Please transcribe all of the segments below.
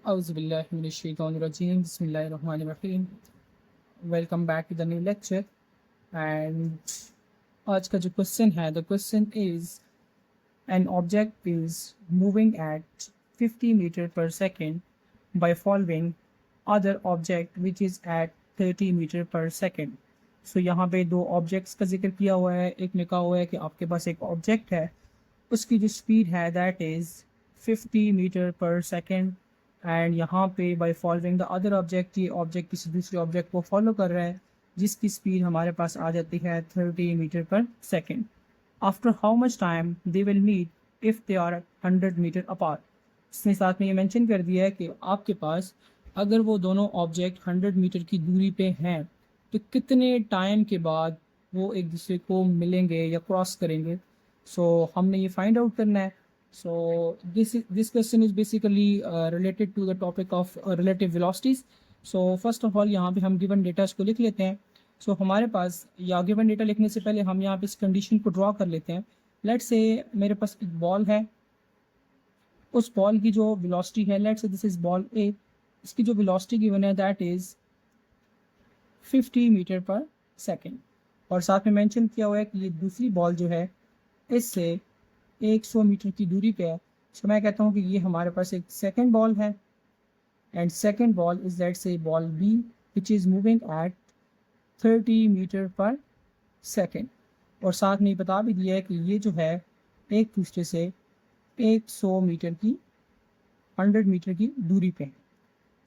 Auzubillahiminash-shaytanir-rajeem. Bismillahir-rahmanir-rahim. Welcome back to the new lecture. And आज का जो क्वेश्चन है, the question is an object is moving at 50 meter per second by following other object which is at 30 meter per second. So यहाँ पे दो objects का जिक्र किया हुआ है. एक ने कहा हुआ है कि आपके पास एक ऑब्जेक्ट है, उसकी जो स्पीड है दैट इज़ 50 मीटर पर सेकेंड, एंड यहाँ पे by following the other object, ये ऑब्जेक्ट किसी दूसरे ऑब्जेक्ट को फॉलो कर रहा है जिसकी स्पीड हमारे पास आ जाती है 30 मीटर पर second. After how much time they will meet if they are 100 metre apart. इसने साथ में ये मेंशन कर दिया है कि आपके पास अगर वो दोनों ऑब्जेक्ट 100 मीटर की दूरी पे हैं तो कितने टाइम के बाद वो एक दूसरे को मिलेंगे या क्रॉस करेंगे. सो हमने ये फाइंड आउट करना है. So this question is basically related to the topic of relative velocities. So first of all यहाँ पे हम given data को लिख लेते हैं. So हमारे पास या given data लिखने से पहले हम यहाँ पे इस कंडीशन को ड्रॉ कर लेते हैं. Let's say मेरे पास एक बॉल है, उस बॉल की जो velocity है, let's say this is ball A, इसकी जो velocity given है that is 50 मीटर पर सेकेंड, और साथ में मेंशन किया हुआ है कि ये दूसरी बॉल जो है इससे 100 मीटर की दूरी पे है. तो मैं कहता हूँ कि ये हमारे पास एक सेकंड बॉल है, and second ball is let's say ball B which is moving at 30 metre पर सेकंड, और साथ में बता भी दिया है कि ये जो है एक दूसरे से 100 मीटर की 100 मीटर की दूरी पे है.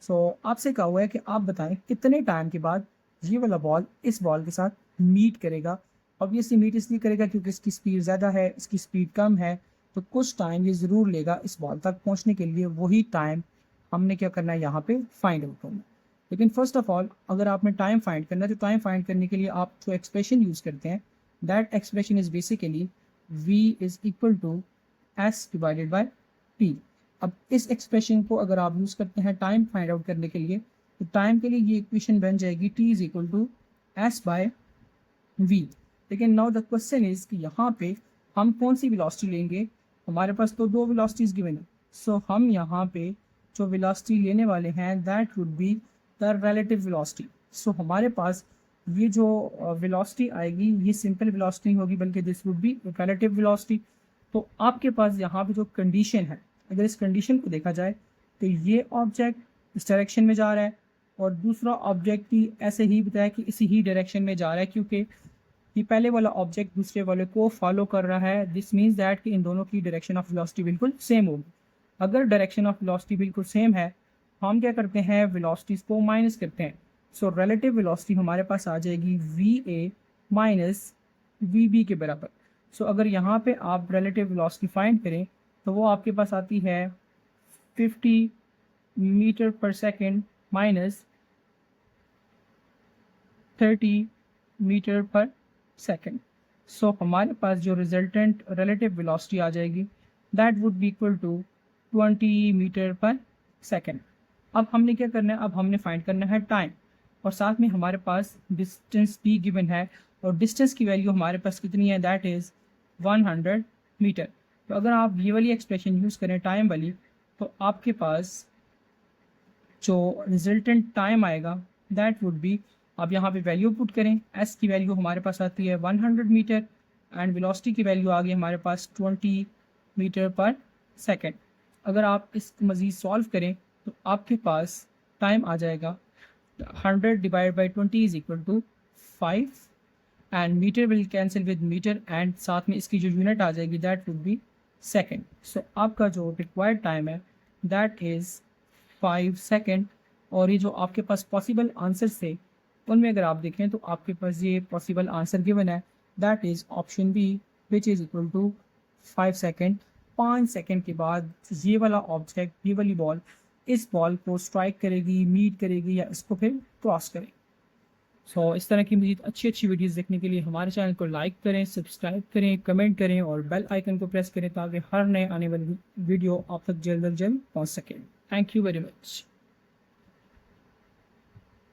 सो आपसे कहा हुआ है कि आप बताएं कितने टाइम के बाद ये वाला बॉल इस बॉल के साथ मीट करेगा. ऑब्वियसली मीट इसलिए करेगा क्योंकि इसकी स्पीड ज़्यादा है, इसकी स्पीड कम है, तो कुछ टाइम ये ज़रूर लेगा इस बॉल तक पहुंचने के लिए. वही टाइम हमने क्या करना है यहाँ पे फाइंड आउट करना है. लेकिन फर्स्ट ऑफ ऑल अगर आपने टाइम फाइंड करना है तो टाइम फाइंड करने के लिए आप जो एक्सप्रेशन यूज़ करते हैं that expression is basically v is equal to s divided by t. अब इस एक्सप्रेशन को अगर आप यूज़ करते हैं टाइम फाइंड आउट करने के लिए तो टाइम के लिए ये इक्वेशन बन जाएगी t is equal to s by v. लेकिन नाउ द क्वेश्चन इज कि यहाँ पे हम कौन सी वेलोसिटी लेंगे. हमारे पास तो दो वेलोसिटीज गिवन है. सो हम यहाँ पे जो वेलोसिटी लेने वाले हैं that would be the relative velocity. So हमारे पास ये जो वेलोसिटी आएगी ये सिंपल वेलोसिटी नहीं होगी बल्कि this would be relative velocity. तो आपके पास यहाँ पे जो कंडीशन है, अगर इस कंडीशन को देखा जाए तो ये ऑब्जेक्ट इस डायरेक्शन में जा रहा है और दूसरा ऑब्जेक्ट भी ऐसे ही बताया कि इसी ही डायरेक्शन में जा रहा है क्योंकि ये पहले वाला ऑब्जेक्ट दूसरे वाले को फॉलो कर रहा है. दिस मीन्स दैट कि इन दोनों की डायरेक्शन ऑफ वेलोसिटी बिल्कुल सेम होगी. अगर डायरेक्शन ऑफ वेलोसिटी बिल्कुल सेम है हम क्या करते हैं वेलोसिटीज़ को माइनस करते हैं. सो रिलेटिव वेलोसिटी हमारे पास आ जाएगी VA माइनस VB के बराबर. सो अगर यहाँ पे आप रिलेटिव वेलोसिटी फाइंड करें तो वो आपके पास आती है 50 मीटर पर सेकेंड माइनस 30 मीटर पर सेकेंड. सो हमारे पास जो रिजल्टेंट रिलेटिव वेलोसिटी आ जाएगी that would be equal to 20 metre पर सेकेंड. अब हमने क्या करना है, अब हमने फाइंड करना है टाइम, और साथ में हमारे पास डिस्टेंस भी गिवन है, और डिस्टेंस की वैल्यू हमारे पास कितनी है दैट इज़ 100 मीटर. तो अगर आप ये वाली एक्सप्रेशन यूज़ करें टाइम वाली तो आपके पास जो रिजल्टेंट टाइम आएगा दैट वुड बी, आप यहाँ पे वैल्यू पुट करें, s की वैल्यू हमारे पास आती है 100 मीटर एंड वेलोसिटी की वैल्यू आ गई हमारे पास 20 मीटर पर सेकेंड. अगर आप इसको मज़ीद सॉल्व करें तो आपके पास टाइम आ जाएगा 100 divide by 20 is equal to 5 and metre will cancel with metre and साथ में इसकी जो यूनिट आ जाएगी that would be second. So आपका जो रिक्वायर्ड टाइम है दैट इज़ 5 सेकेंड. और ये जो आपके पास पॉसिबल आंसर थे उनमें अगर आप देखें तो आपके पास ये पॉसिबल आंसर गिवन है that is option B which is equal to 5 second. 5 second के बाद ये वाला ऑब्जेक्ट, ये वाली बॉल इस बॉल को स्ट्राइक करेगी, मीट करेगी या इसको फिर क्रॉस करेगी. सो इस तरह की मज़ीद अच्छी अच्छी वीडियोज़ देखने के लिए हमारे चैनल को लाइक करें, सब्सक्राइब करें, कमेंट करें और बेल आइकन को प्रेस करें ताकि हर नए आने वाली वीडियो आप तक जल्द अज जल्द पहुँच सके. Thank you very much.